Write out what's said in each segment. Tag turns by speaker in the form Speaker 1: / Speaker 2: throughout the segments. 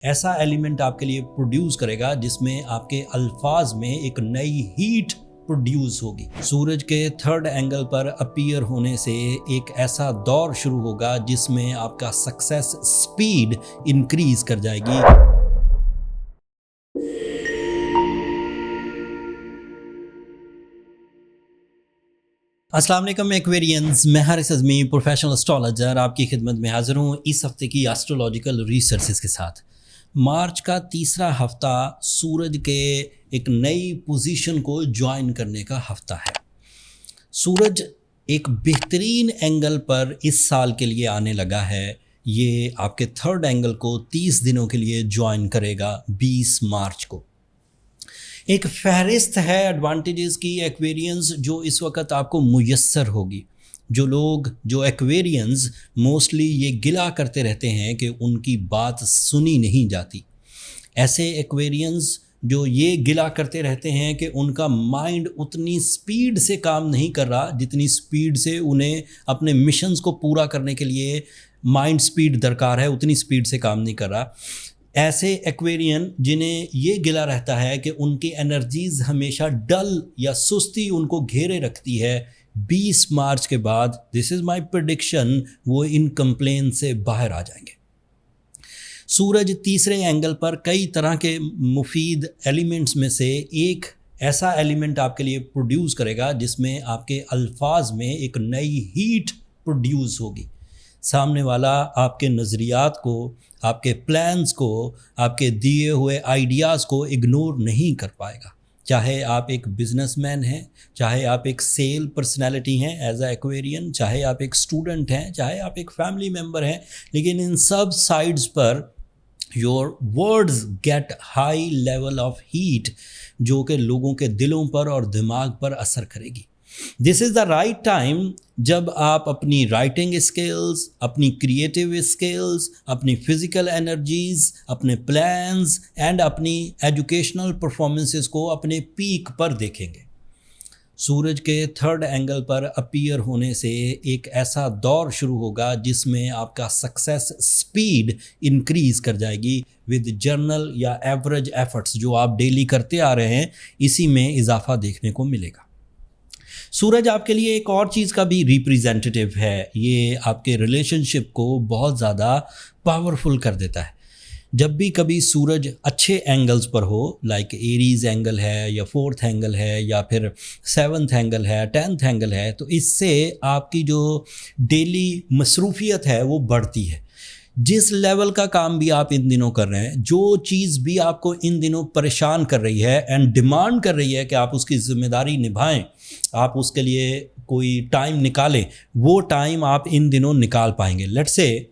Speaker 1: ऐसा एलिमेंट आपके लिए प्रोड्यूस करेगा जिसमें आपके अल्फाज में एक नई हीट प्रोड्यूस होगी। सूरज के थर्ड एंगल पर अपीयर होने से एक ऐसा दौर शुरू होगा जिसमें आपका सक्सेस स्पीड इंक्रीज कर जाएगी। अस्सलाम वालेकुम एक्वेरियंस, मैं हारिस अज़मी प्रोफेशनल एस्ट्रोलॉजर आपकी खिदमत में हाज़िर हूँ इस हफ्ते की एस्ट्रोलॉजिकल रिसर्चेस के साथ। मार्च का तीसरा हफ्ता सूरज के एक नई पोजीशन को ज्वाइन करने का हफ्ता है। सूरज एक बेहतरीन एंगल पर इस साल के लिए आने लगा है। ये आपके थर्ड एंगल को 30 दिनों के लिए ज्वाइन करेगा 20 मार्च को। एक फहरिस्त है एडवांटेजेस की एक्वेरियंस जो इस वक्त आपको मुयस्सर होगी। जो एक्वेरियंस मोस्टली ये गिला करते रहते हैं कि उनकी बात सुनी नहीं जाती, ऐसे एक्वेरियंस जो ये गिला करते रहते हैं कि उनका माइंड उतनी स्पीड से काम नहीं कर रहा जितनी स्पीड से उन्हें अपने मिशंस को पूरा करने के लिए माइंड स्पीड दरकार है, उतनी स्पीड से काम नहीं कर रहा। ऐसे एक्वेरियन जिन्हें ये गिला रहता है कि उनकी एनर्जीज हमेशा डल या सुस्ती उनको घेरे रखती है, 20 मार्च के बाद दिस इज़ माय प्रेडिक्शन, वो इन कंप्लेन से बाहर आ जाएंगे। सूरज तीसरे एंगल पर कई तरह के मुफीद एलिमेंट्स में से एक ऐसा एलिमेंट आपके लिए प्रोड्यूस करेगा जिसमें आपके अल्फाज में एक नई हीट प्रोड्यूस होगी। सामने वाला आपके नज़रियात को, आपके प्लान्स को, आपके दिए हुए आइडियाज़ को इग्नोर नहीं कर पाएगा। चाहे आप एक बिजनेसमैन हैं, चाहे आप एक सेल पर्सनैलिटी हैं एज अ एक्वेरियन, चाहे आप एक स्टूडेंट हैं, चाहे आप एक फैमिली मेम्बर हैं, लेकिन इन सब sides per your words get high level of heat जो कि लोगों के दिलों पर और दिमाग पर असर करेगी। This is the right time जब आप अपनी राइटिंग स्किल्स, अपनी क्रिएटिव स्किल्स, अपनी फिज़िकल एनर्जीज़, अपने प्लान्स एंड अपनी एजुकेशनल परफॉर्मेंसेस को अपने पीक पर देखेंगे। सूरज के थर्ड एंगल पर अपीयर होने से एक ऐसा दौर शुरू होगा जिसमें आपका सक्सेस स्पीड इंक्रीज़ कर जाएगी विद जर्नल या एवरेज एफर्ट्स जो आप डेली करते आ रहे हैं, इसी में इजाफा देखने को मिलेगा। सूरज आपके लिए एक और चीज़ का भी रिप्रेजेंटेटिव है, ये आपके रिलेशनशिप को बहुत ज़्यादा पावरफुल कर देता है। जब भी कभी सूरज अच्छे एंगल्स पर हो, लाइक एरीज एंगल है या फोर्थ एंगल है या फिर सेवन्थ एंगल है, 10th एंगल है, तो इससे आपकी जो डेली मसरूफियत है वो बढ़ती है। जिस लेवल का काम भी आप इन दिनों कर रहे हैं, जो चीज़ भी आपको इन दिनों परेशान कर रही है एंड डिमांड कर रही है कि आप उसकी ज़िम्मेदारी निभाएं, आप उसके लिए कोई टाइम निकालें, वो टाइम आप इन दिनों निकाल पाएंगे। लेट्स से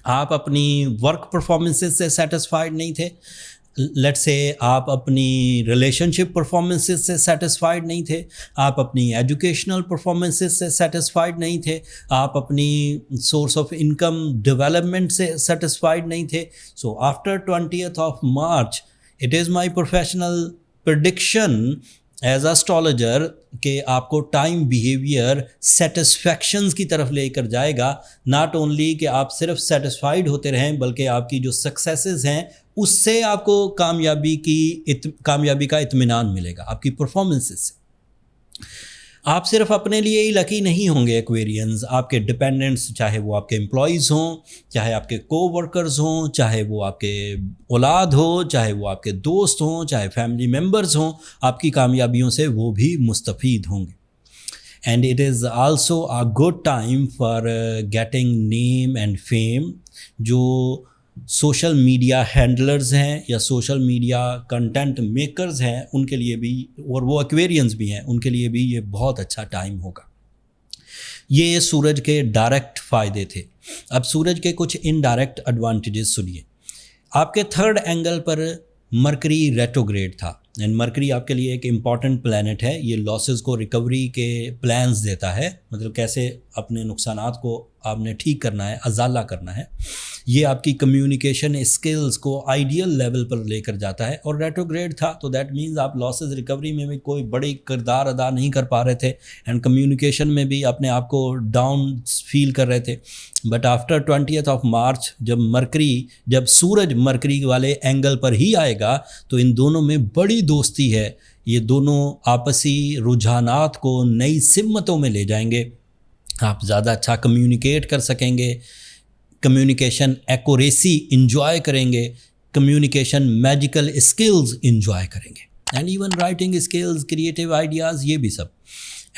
Speaker 1: आप अपनी वर्क परफॉर्मेंसेस से सेटिस्फाइड नहीं थे, लेट्स से आप अपनी रिलेशनशिप परफॉर्मेंसेस से सेटिस्फाइड नहीं थे, आप अपनी एजुकेशनल परफॉर्मेंसेस से सेटिस्फाइड नहीं थे, आप अपनी सोर्स ऑफ इनकम डेवलपमेंट से सेटिस्फाइड नहीं थे। So after 20th of March it is my professional prediction as astrologer कि आपको टाइम बिहेवियर सेटिस्फैक्शंस की तरफ लेकर जाएगा। नॉट ओनली कि आप सिर्फ सेटिस्फाइड होते रहें, बल्कि आपकी जो सक्सेसेस हैं उससे आपको कामयाबी का इत्मीनान मिलेगा आपकी परफॉर्मेंसेस से। आप सिर्फ अपने लिए ही लकी नहीं होंगे एक्वेरियंस, आपके डिपेंडेंट्स, चाहे वो आपके एम्प्लॉयज़ हों, चाहे आपके कोवर्कर्स हों, चाहे वो आपके औलाद हो, चाहे वो आपके दोस्त हों, चाहे फैमिली मेम्बर्स हों, आपकी कामयाबियों से वो भी मुस्तफ़ीद होंगे। And it is also a good time for getting name and fame. जो सोशल मीडिया हैंडलर्स हैं या सोशल मीडिया कंटेंट मेकर्स हैं, उनके लिए भी, और वो एक्वेरियंस भी हैं, उनके लिए भी ये बहुत अच्छा टाइम होगा। ये सूरज के डायरेक्ट फ़ायदे थे। अब सूरज के कुछ इनडायरेक्ट एडवांटेजेस सुनिए। आपके थर्ड एंगल पर मरकरी रेट्रोग्रेड था, एंड मरकरी आपके लिए एक इम्पॉर्टेंट प्लैनेट है। ये लॉसेस को रिकवरी के प्लान्स देता है, मतलब कैसे अपने नुकसानात को आपने ठीक करना है, अजाला करना है। ये आपकी कम्युनिकेशन स्किल्स को आइडियल लेवल पर लेकर जाता है। और रेट्रोग्रेड था तो दैट मीन्स आप लॉसेस रिकवरी में भी कोई बड़ी किरदार अदा नहीं कर पा रहे थे एंड कम्युनिकेशन में भी अपने आप को डाउन फील कर रहे थे। But after 20th of March जब सूरज मरकरी वाले एंगल पर ही आएगा तो इन दोनों में बड़ी दोस्ती है। ये दोनों आपसी रुझानात को नई सिमतों में ले जाएंगे। आप ज़्यादा अच्छा कम्युनिकेट कर सकेंगे, कम्युनिकेशन एक्यूरेसी इंजॉय करेंगे, कम्युनिकेशन मैजिकल स्किल्स इंजॉय करेंगे and even writing skills, creative ideas, ये भी सब।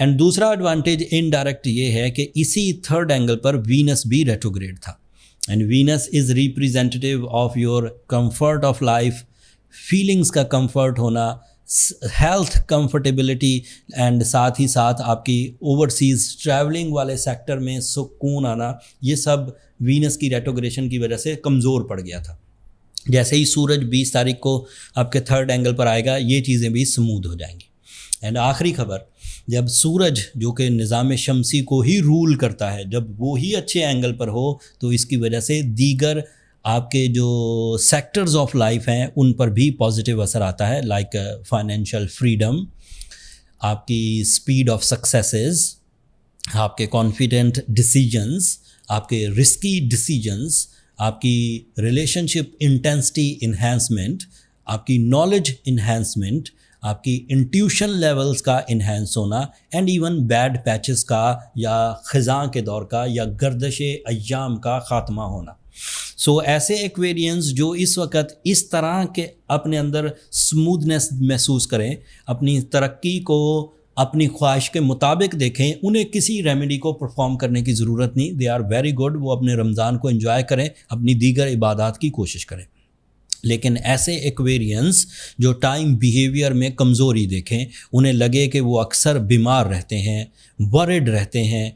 Speaker 1: एंड दूसरा एडवांटेज इनडायरेक्ट ये है कि इसी थर्ड एंगल पर वीनस भी रेट्रोग्रेड था and Venus is representative of your comfort of life, feelings का कंफर्ट होना, हेल्थ कंफर्टेबिलिटी एंड साथ ही साथ आपकी ओवरसीज़ ट्रैवलिंग वाले सेक्टर में सुकून आना, ये सब वीनस की रेट्रोग्रेशन की वजह से कमज़ोर पड़ गया था। जैसे ही सूरज 20 तारीख को आपके थर्ड एंगल पर आएगा ये चीज़ें भी स्मूथ हो जाएंगी। एंड आखिरी खबर, जब सूरज जो कि निज़ाम शमसी को ही रूल करता है, जब वो ही अच्छे एंगल पर हो तो इसकी वजह से दीगर आपके जो सेक्टर्स ऑफ लाइफ हैं उन पर भी पॉजिटिव असर आता है, लाइक फाइनेंशियल फ्रीडम, आपकी स्पीड ऑफ सक्सेसेस, आपके कॉन्फिडेंट डिसीजंस, आपके रिस्की डिसीजंस, आपकी रिलेशनशिप इंटेंसिटी इन्हेंसमेंट, आपकी नॉलेज इन्हेंसमेंट, आपकी इंट्यूशन लेवल्स का इन्हेंस होना एंड इवन बैड पैचेस का या ख़ज़ां के दौर का या गर्दिश अय्याम का ख़ात्मा होना। सो ऐसे एक्वेरियंस जो इस वक्त इस तरह के अपने अंदर स्मूथनेस महसूस करें, अपनी तरक्की को अपनी ख्वाहिश के मुताबिक देखें, उन्हें किसी रेमेडी को परफॉर्म करने की ज़रूरत नहीं, दे आर वेरी गुड। वो अपने रमज़ान को एंजॉय करें, अपनी दीगर इबादत की कोशिश करें। लेकिन ऐसे एक्वेरियंस जो टाइम बिहेवियर में कमज़ोरी देखें, उन्हें लगे कि वो अक्सर बीमार रहते हैं, वरिड रहते हैं,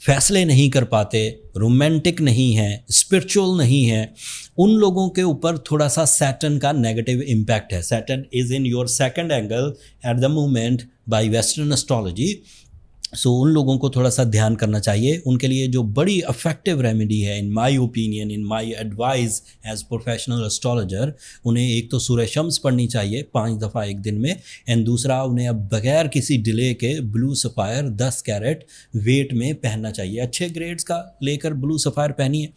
Speaker 1: फैसले नहीं कर पाते, रोमांटिक नहीं हैं, स्पिरिचुअल नहीं हैं, उन लोगों के ऊपर थोड़ा सा सैटर्न का नेगेटिव इम्पैक्ट है। Saturn is in your second angle at the moment by western astrology. So उन लोगों को थोड़ा सा ध्यान करना चाहिए। उनके लिए जो बड़ी इफ़ेक्टिव रेमेडी है, in my opinion, in my advice as professional astrologer, उन्हें एक तो सूरह शम्स पढ़नी चाहिए 5 दफ़ा एक दिन में एंड दूसरा उन्हें अब बगैर किसी डिले के ब्लू सफ़ायर 10 कैरेट वेट में पहनना चाहिए। अच्छे ग्रेड्स का लेकर ब्लू सफ़ायर पहनिए।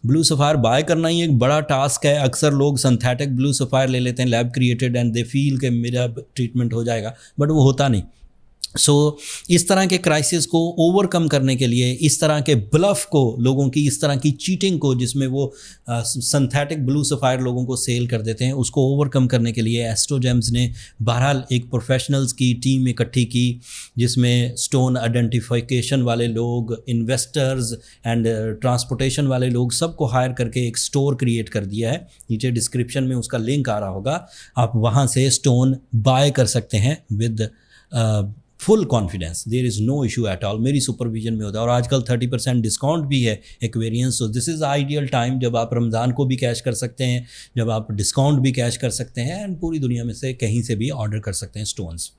Speaker 1: ब्लू सफ़ायर बाय करना ही एक बड़ा टास्क है। अक्सर लोग सिंथेटिक ब्लू सफ़ायर ले लेते हैं, lab created, and they feel कि मेरा ट्रीटमेंट हो जाएगा, बट वो होता नहीं। सो इस तरह के क्राइसिस को ओवरकम करने के लिए, इस तरह के ब्लफ को, लोगों की इस तरह की चीटिंग को जिसमें वो सिंथेटिक ब्लू सफ़ायर लोगों को सेल कर देते हैं, उसको ओवरकम करने के लिए एस्ट्रोजेम्स ने बहरहाल एक प्रोफेशनल्स की टीम इकट्ठी की, जिसमें स्टोन आइडेंटिफिकेशन वाले लोग, इन्वेस्टर्स एंड ट्रांसपोर्टेशन वाले लोग, सबको हायर करके एक स्टोर क्रिएट कर दिया है। नीचे डिस्क्रिप्शन में उसका लिंक आ रहा होगा, आप वहाँ से स्टोन बाय कर सकते हैं with full confidence. There is no issue at all. मेरी सुपरविजन में होता है और आजकल 30% डिस्काउंट भी है Aquarians. So this is ideal time जब आप रमज़ान को भी कैश कर सकते हैं, जब आप डिस्काउंट भी कैश कर सकते हैं एंड पूरी दुनिया में से कहीं से भी ऑर्डर कर सकते हैं स्टोन्स।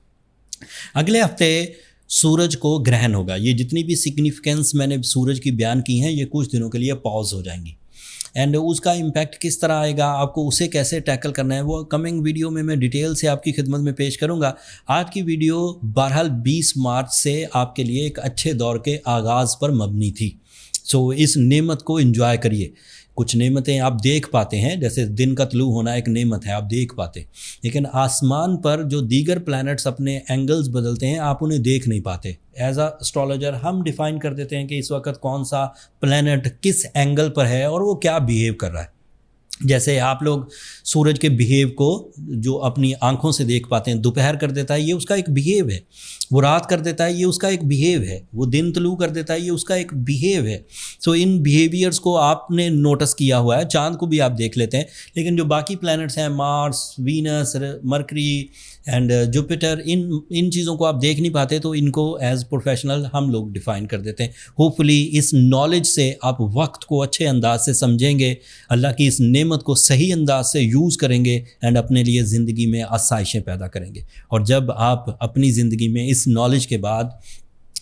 Speaker 1: अगले हफ्ते सूरज को ग्रहण होगा। ये जितनी भी सिग्निफिकेंस मैंने सूरज की बयान की हैं, ये कुछ दिनों के लिए पॉज हो जाएंगी एंड उसका इम्पैक्ट किस तरह आएगा, आपको उसे कैसे टैकल करना है, वो कमिंग वीडियो में मैं डिटेल से आपकी खिदमत में पेश करूंगा। आज की वीडियो बहरहाल 20 मार्च से आपके लिए एक अच्छे दौर के आगाज़ पर मबनी थी। सो इस नेमत को एंजॉय करिए। कुछ नेमतें आप देख पाते हैं, जैसे दिन का तलू होना एक नेमत है, आप देख पाते, लेकिन आसमान पर जो दीगर प्लैनेट्स अपने एंगल्स बदलते हैं, आप उन्हें देख नहीं पाते। एज अ एस्ट्रोलॉजर हम डिफ़ाइन कर देते हैं कि इस वक्त कौन सा प्लैनेट किस एंगल पर है और वो क्या बिहेव कर रहा है। जैसे आप लोग सूरज के बिहेव को जो अपनी आंखों से देख पाते हैं, दोपहर कर देता है, ये उसका एक बिहेव है। वो रात कर देता है, ये उसका एक बिहेव है। वो दिन तलू कर देता है, ये उसका एक बिहेव है। सो इन बिहेवियर्स को आपने नोटिस किया हुआ है। चांद को भी आप देख लेते हैं, लेकिन जो बाकी प्लैनेट्स हैं, Mars, Venus, Mercury and Jupiter, इन चीज़ों को आप देख नहीं पाते, तो इनको एज प्रोफेशनल हम लोग डिफ़ाइन कर देते हैं। होपफुली इस नॉलेज से आप वक्त को अच्छे अंदाज से समझेंगे, अल्लाह की इस नेमत को सही अंदाज से यूज़ करेंगे एंड अपने लिए ज़िंदगी में आसाइशें पैदा करेंगे। और जब आप अपनी ज़िंदगी में इस नॉलेज के बाद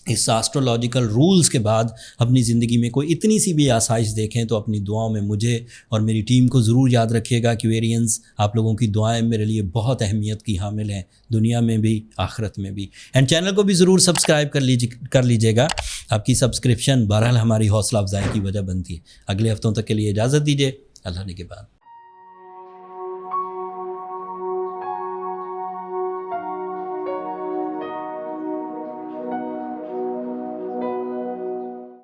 Speaker 1: इस एस्ट्रोलॉजिकल रूल्स के बाद अपनी ज़िंदगी में कोई इतनी सी भी आसाइश देखें तो अपनी दुआओं में मुझे और मेरी टीम को ज़रूर याद रखिएगा कि वेरियंस आप लोगों की दुआएं मेरे लिए बहुत अहमियत की हामिल हैं, दुनिया में भी आखिरत में भी। एंड चैनल को भी ज़रूर सब्सक्राइब कर लीजिएगा। आपकी सब्सक्रिप्शन बहरहाल हमारी हौसला अफजाई की वजह बनती है। अगले हफ्तों तक के लिए इजाज़त दीजिए। अल्लाह ने के बाद।